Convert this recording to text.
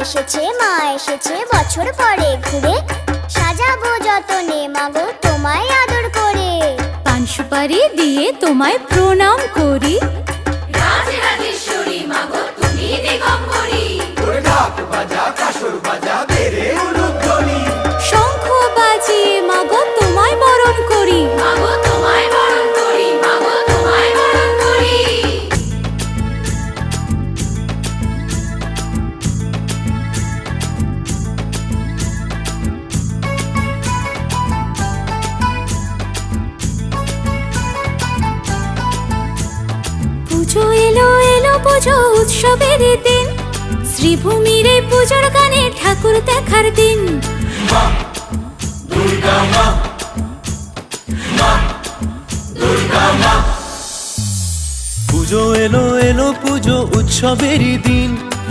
মা এসেছে বছর পরে ঘুরে, সাজাবো যতনে মাগো তোমায় আদর করে। পান সুপারি দিয়ে তোমায় প্রণাম করি। রাজরাজেশ্বরী মাগো তুমি দিগম্বরী। ঢাক বাজা কাসর বাজা বেরে উলুধ্বনি। শঙ্খ বাজিয়ে মাগো তোমায় বরণ করি। মাগো তোমায় বরণ করি, মাগো তোমায় বরণ করি। পুজো এলো এলো পুজো উৎসবের দিন, শ্রীভূমির এই পুজোর গানে ঠাকুর দেখার দিন। মা দুর্গা মা, মা দুর্গা মা। পুজো এলো এলো পুজো উৎসবেরই দিন,